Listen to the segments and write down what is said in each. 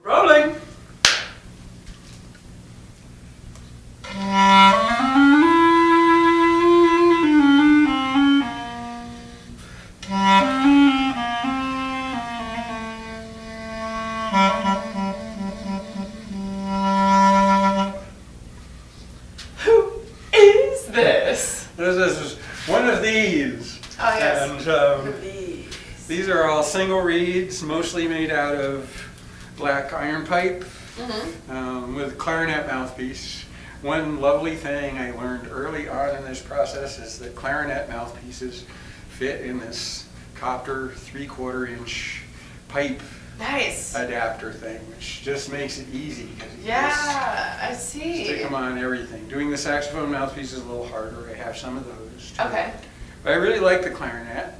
Rolling! Who is this? This is one of these. Oh, yes. And these are all single reeds, mostly made out of black iron pipe with clarinet mouthpiece. One lovely thing I learned early on in this process is that clarinet mouthpieces fit in this copper 3/4 inch pipe adapter thing, which just makes it easy. Yeah, I see. Stick them on everything. Doing the saxophone mouthpiece is a little harder. I have some of those too. Okay. But I really like the clarinet.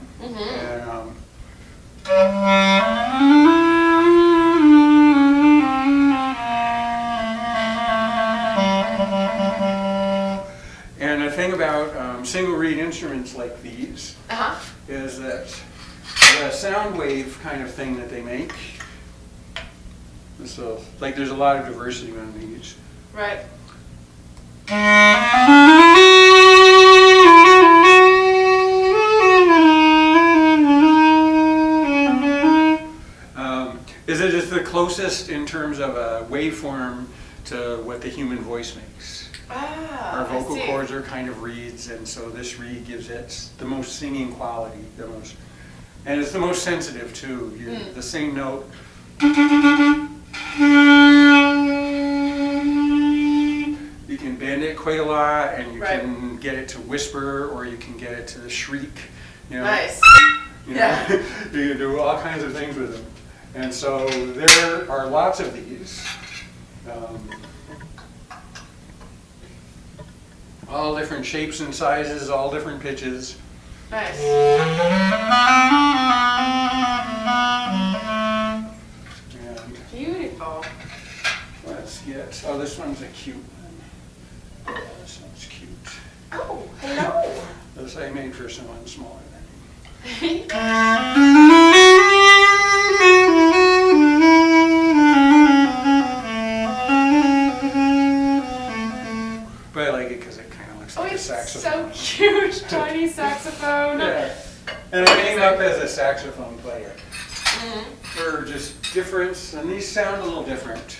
And the thing about single reed instruments like these is that the sound wave kind of thing that they make, so like there's a lot of diversity on these. Right. Is it just the closest in terms of a waveform to what the human voice makes. Our vocal cords are kind of reeds, and so this reed gives it the most singing quality, and it's the most sensitive too. The same note. You can bend it quite a lot, and you can get it to whisper, or you can get it to shriek. Nice. You can do all kinds of things with them. And so there are lots of these. All different shapes and sizes, all different pitches. Nice. And Beautiful. let's get, oh, this one's a cute one. Yeah, this one's cute. Oh, hello. This I made for someone smaller than me. But I like it because it kind of looks like a saxophone. So cute, tiny saxophone. Yeah. And I came up as a saxophone player. For just difference, and these sound a little different.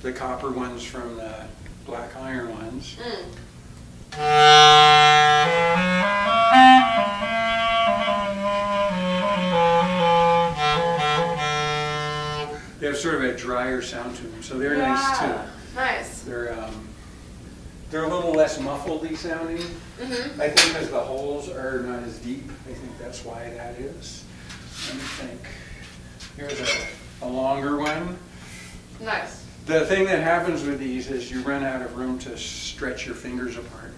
The copper ones from the black iron ones. They have sort of a drier sound to them, so they're nice too. Nice. They're a little less muffled-y sounding. I think because the holes are not as deep. I think that's why that is. Let me think. Here's a longer one. Nice. The thing that happens with these is you run out of room to stretch your fingers apart.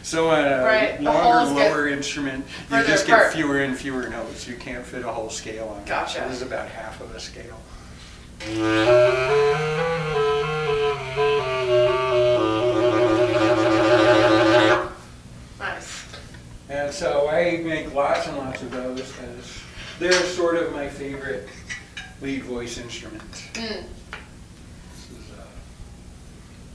So on a longer, lower instrument, you just get fewer and fewer notes. You can't fit a whole scale on it. Gotcha. So this is about half of a scale. Nice. And so I make lots and lots of those because they're sort of my favorite lead voice instrument.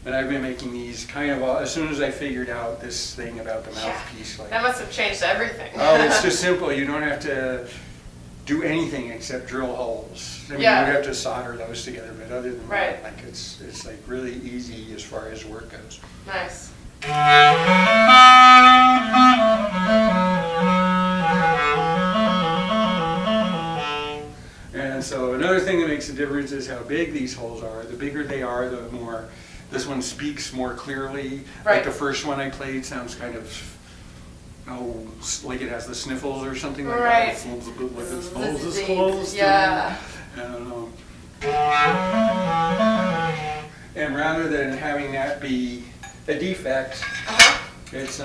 And I've been making these kind of as soon as I figured out this thing about the mouthpiece. Like, that must have changed everything. Oh, it's just simple. You don't have to do anything except drill holes. I mean, you have to solder those together, but other than that, like it's like really easy as far as work goes. Nice. And so another thing that makes a difference is how big these holes are. The bigger they are, the more this one speaks more clearly. Like the first one I played sounds kind of like it has the sniffles or something like that. It feels a bit like its nose is closed. Yeah. And rather than having that be a defect, it's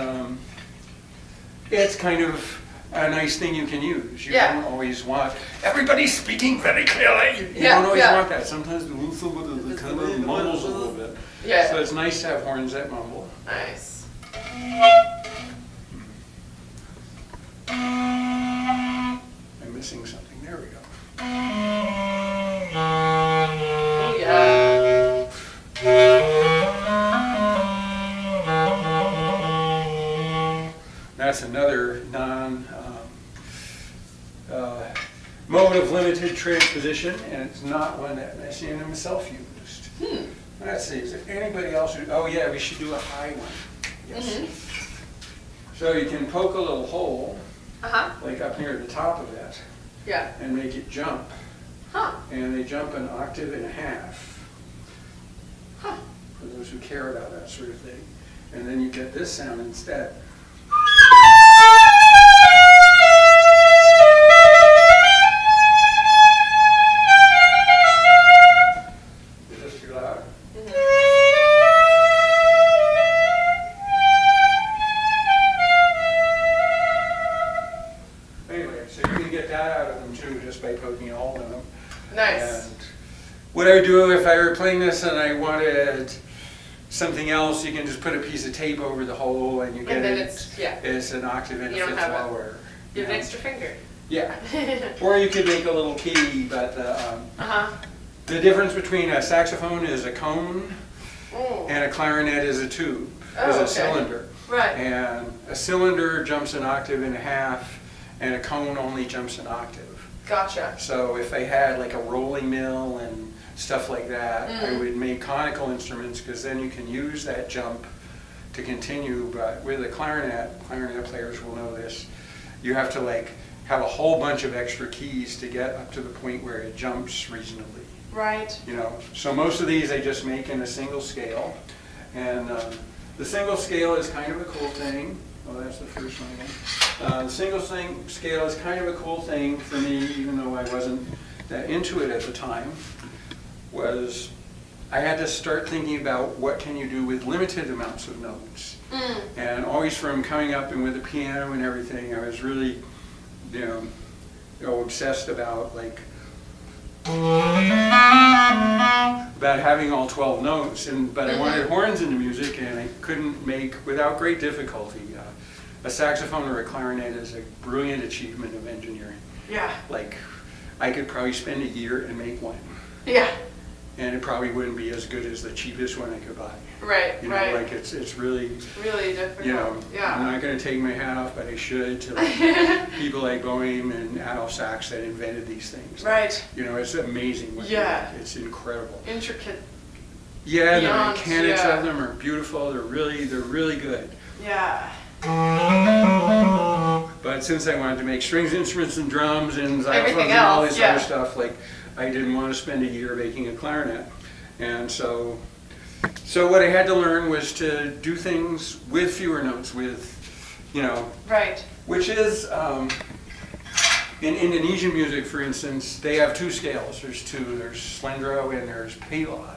kind of a nice thing you can use. You Yeah. don't always want everybody speaking very clearly. You Yeah, don't always yeah. want that. Sometimes the kind of mumbles a little bit. Yeah. So it's nice to have horns that mumble. Nice. I'm missing something. There we go. Oh yeah. That's another mode of limited transposition, and it's not one that Messiaen himself used. Let's see, is there anybody else who, oh yeah, we should do a high one. Yes. So you can poke a little hole, like up near the top of it, Yeah. and make it jump. Huh. And they jump an octave and a half, Huh. for those who care about that sort of thing. And then you get this sound instead. Is this too loud? Anyway, so you can get that out of them too, just by poking a hole in them. Nice. And what I would do if I were playing this and I wanted something else, you can just put a piece of tape over the hole and you get And then it. yeah. It's an octave and You a don't fifth have it. lower. You have an know. extra finger. Yeah. Or you could make a little key, but Uh-huh. the difference between a saxophone is a cone Oh. and a clarinet is a tube, Oh, is a okay. cylinder. Right. And a cylinder jumps an octave and a half, and a cone only jumps an octave. Gotcha. So if I had like a rolling mill and stuff like that, I would make conical instruments because then you can use that jump to continue. But with a clarinet players will know this, you have to like have a whole bunch of extra keys to get up to the point where it jumps reasonably. Right. You know, so most of these I just make in a single scale, and the single scale is kind of a cool thing. Oh, that's the first one again. The single scale is kind of a cool thing for me, even though I wasn't that into it at the time. Was I had to start thinking about what can you do with limited amounts of notes, and always from coming up and with the piano and everything, I was really, you know, obsessed about like. About having all 12 notes, but I wanted horns in the music, and I couldn't make, without great difficulty, a saxophone or a clarinet is a brilliant achievement of engineering. Yeah. Like, I could probably spend a year and make one, Yeah. and it probably wouldn't be as good as the cheapest one I could buy. Right. You know, right. like it's really, Really difficult. you know, I'm Yeah. not going to take my hat off, but I should to like, people like Boehm and Adolf Sachs that invented these things. Right. You know, it's amazing. What Yeah. It's incredible. Intricate. Yeah, the Beyond, mechanics yeah. of them are beautiful. They're really good. Yeah. But since I wanted to make strings instruments and drums and Everything xylophones and all else, this yeah. other stuff, like I didn't want to spend a year making a clarinet, and so what I had to learn was to do things with fewer notes, with, you know, Right. which is in Indonesian music, for instance, they have two scales. There's two. There's slendro and there's pelog.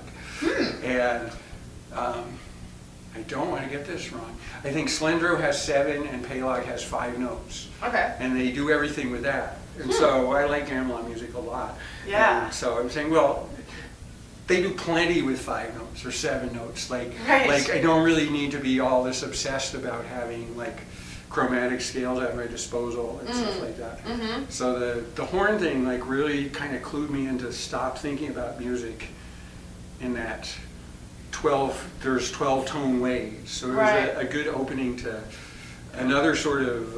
And I don't want to get this wrong. I think slendro has 7 and pelog has 5 notes. Okay. And they do everything with that. And so I like gamelan music a lot. Yeah. And so I'm saying, well, they do plenty with 5 notes or 7 notes. Like I don't really need to be all this obsessed about having like chromatic scales at my disposal and stuff like that. So the horn thing like really kind of clued me into stop thinking about music in that 12 tone ways. So it was a good opening to another sort of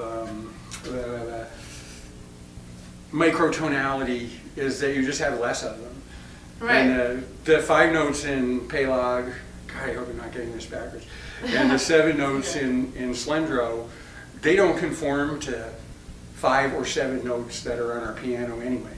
microtonality, is that you just have less of them. Right. And the 5 notes in pelog, God, I hope I'm not getting this backwards, and the 7 notes in slendro, they don't conform to 5 or 7 notes that are on our piano anyway.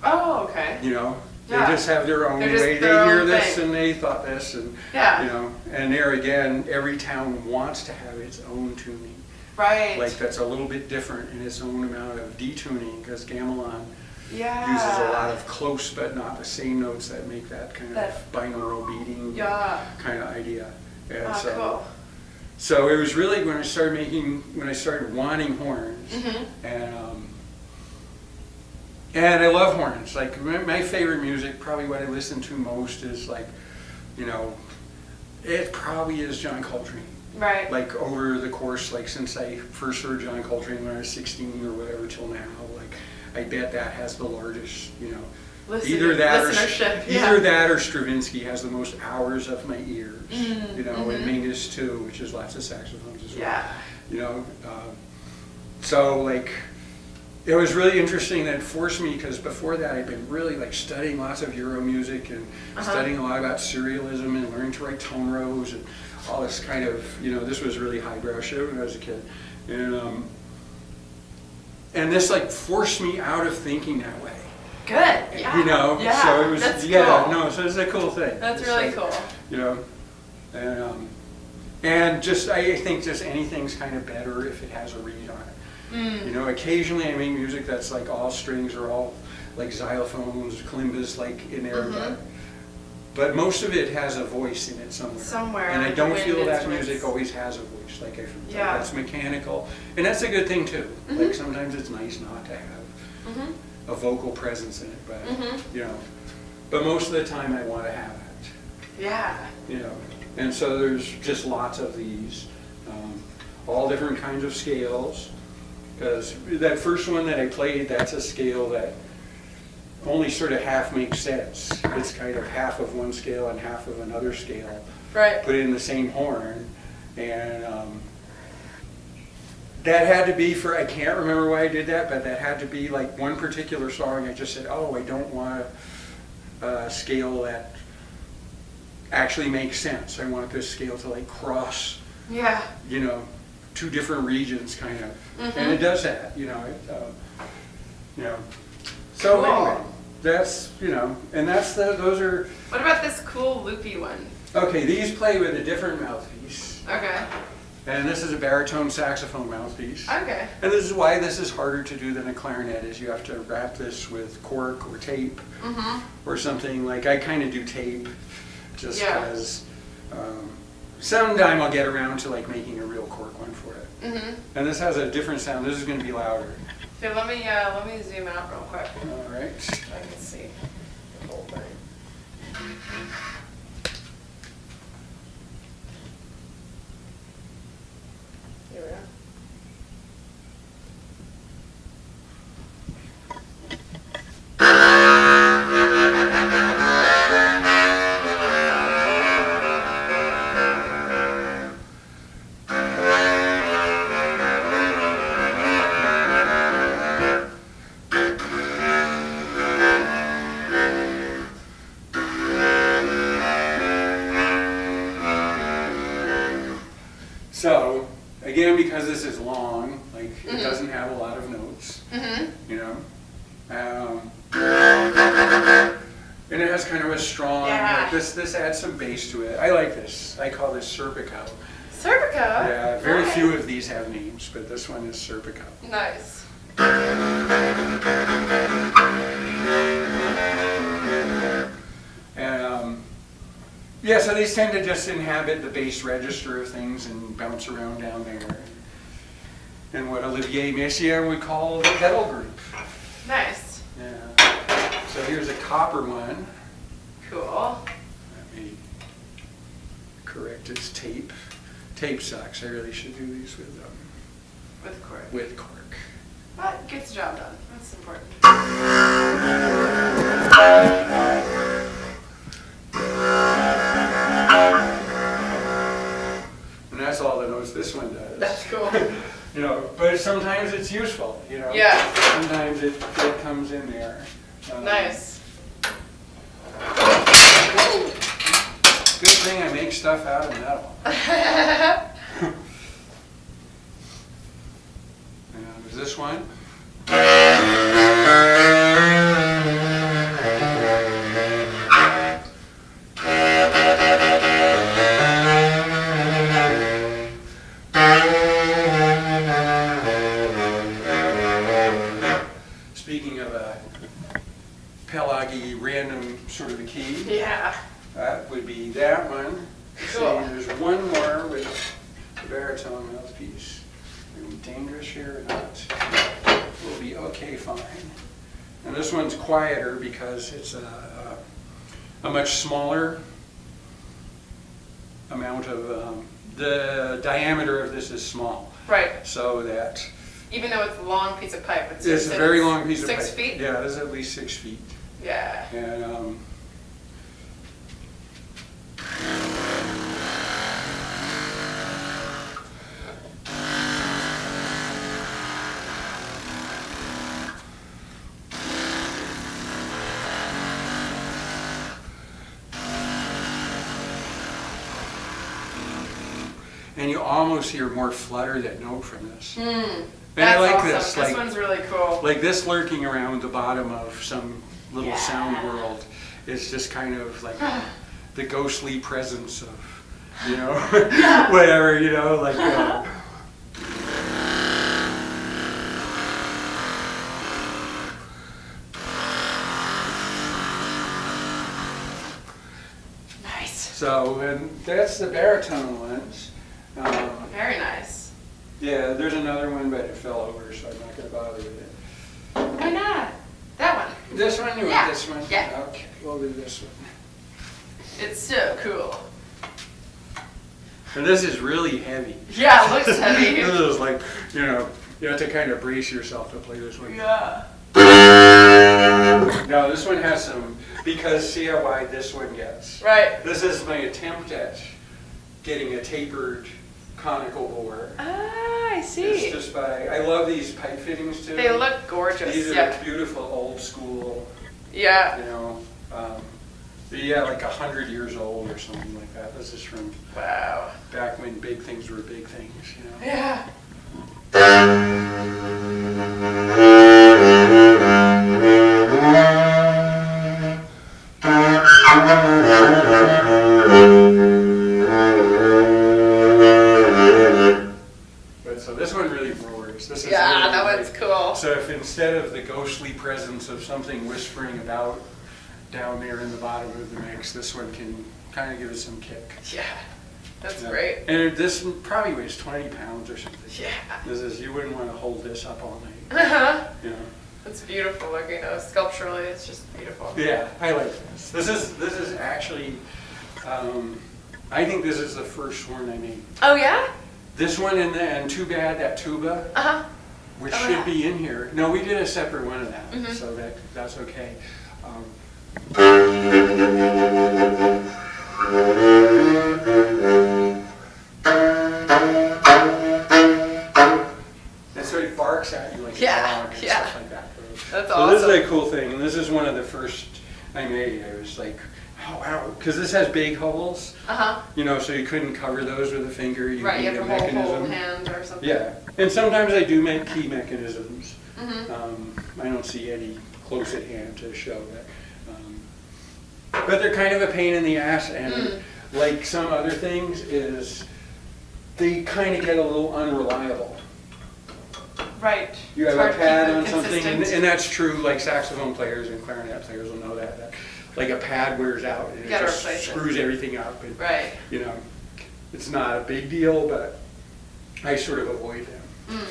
Oh, okay. You know? Yeah. They just have their own They're just way. They their hear own this thing. and they thought this, and Yeah. you know. And there again, every town wants to have its own tuning. Right. Like that's a little bit different in its own amount of detuning, because gamelan Yeah. uses a lot of close but not the same notes that make that kind That- of binaural beating Yeah. kind of idea. And Ah, so, cool. So it was really when I started wanting horns, and I love horns. Like my favorite music, probably what I listen to most is like, you know, it probably is John Coltrane. Right. Like over the course, like since I first heard John Coltrane when I was 16 or whatever till now, like I bet that has the largest, you know, either that or Stravinsky has the most hours of my ears, you know, and Mingus too, which is lots of saxophones as well. Yeah. You know, so like it was really interesting that it forced me, because before that I'd been really like studying lots of Euro music and studying a lot about serialism and learning to write tone rows and all this kind of, you know, this was really highbrow shit when I was a kid. And this like forced me out of thinking that way. Good. Yeah. You know, yeah. so it was, That's yeah, cool. no, so it's a cool thing. That's it's really like, cool. You know, and just, I think just anything's kind of better if it has a reed on it. You know, occasionally I make music that's like all strings or all like xylophones, kalimbas like in there, but most of it has a voice in it somewhere. And I don't feel that music always has a voice. Like I feel that's mechanical, and that's a good thing too. Like sometimes it's nice not to have a vocal presence in it, but you know, but most of the time I want to have it. Yeah. You know, and so there's just lots of these, all different kinds of scales. Because that first one that I played, that's a scale that only sort of half makes sense. It's kind of half of one scale and half of another scale, put in the same horn, and that had to be for, I can't remember why I did that, but that had to be like one particular song. I just said, oh, I don't want a scale that actually makes sense. I want this scale to like cross, you know, two different regions kind of, and it does that, you know, you know, so anyway, that's, you know, and that's those are. What about this cool loopy one? Okay, these play with a different mouthpiece. Okay. And this is a baritone saxophone mouthpiece. Okay. And this is why this is harder to do than a clarinet, is you have to wrap this with cork or tape or something. Like I kind of do tape just because sometime I'll get around to like making a real cork one for it. And this has a different sound. This is going to be louder. Okay, let me zoom out real quick. All right. I can see the whole thing. Here we are. So, again, because this is long, like it doesn't have a lot of notes, you know, and it has kind of a strong, like this adds some bass to it. I like this. I call this Serpico. Serpico? Yeah, very few of these have names, but this one is Serpico. Nice. And yeah, so these tend to just inhabit the bass register of things and bounce around down there. And what Olivier Messiaen would call the pedal group. Nice. Yeah. So here's a copper one. Cool. Let me correct its tape. Tape sucks. I really should do these with cork. With cork. But gets the job done. That's important. And that's all the notes this one does. That's cool. You know, but sometimes it's useful, you know. Yeah. Sometimes it comes in there. Nice. Whoa. Good thing I make stuff out of metal. And there's this one. Speaking of a Pelagi random sort of a key, Yeah. that would be that one. Cool. See, there's one more with the baritone mouthpiece. Are we dangerous here or not? We'll be okay, fine. And this one's quieter because it's a much smaller amount of, the diameter of this is small. Right. So that Even though it's a long piece of pipe, it's a very long piece of pipe. 6 feet? Yeah, it is at least 6 feet. Yeah. And and you almost hear more flutter than note from this. And That's I like awesome. this. This one's really cool. Like this lurking around the bottom of some little Yeah. sound world is just kind of like the ghostly presence of, you know, whatever, you know, like. Nice. So, and that's the baritone ones. Very nice. Yeah, there's another one, but it fell over, so I'm not going to bother with it. Why not? That one. This one? You Yeah. want this one? Yeah. Okay, we'll do this one. It's so cool. And this is really heavy. Yeah, it looks heavy. This is like, you have to kind of brace yourself to play this one. Yeah. Now this one has some, because see how wide this one gets. Right. This is my attempt at getting a tapered conical bore. Ah, I It's see. just I love these pipe fittings too. They look gorgeous. These are Yeah. beautiful old school, Yeah. you know, yeah, like 100 years old or something like that. This is from Wow. back when big things were big things, you know. Yeah. But so this one really roars. This is Yeah, really that great. one's cool. So if instead of the ghostly presence of something whispering about down there in the bottom of the mix, this one can kind of give us some kick. Yeah. That's Yeah. great. And this probably weighs 20 pounds or something. Yeah. This is, you wouldn't want to hold this up all night, Uh-huh. you know. It's beautiful looking though. Sculpturally, it's just beautiful. Yeah, I like this. This is actually, I think this is the first horn I made. Oh yeah? This one and Too Bad, that tuba, Uh-huh. which Oh, should yeah. be in here. No, we did a separate one of that, Mhm. so that's okay. And so it barks at you like Yeah, a dog and yeah. stuff like that. That's So awesome. this is a cool thing, and this is one of the first I made. I was like, oh wow, because this has big holes, Uh-huh. you know, so you couldn't cover those with a finger. You Right, you need have a to hold whole mechanism. hand or something. Yeah, and sometimes I do make key mechanisms. Mm-hmm. I don't see any close at hand to show that. But they're kind of a pain in the ass, and like some other things, is they kind of get a little unreliable. Right. You have It's hard a to pad keep it on something, and consistent. that's true, like saxophone players and clarinet players will know that like a pad wears out and it Gotta just replace it. screws everything up. And, Right. you know, it's not a big deal, but I sort of avoid that.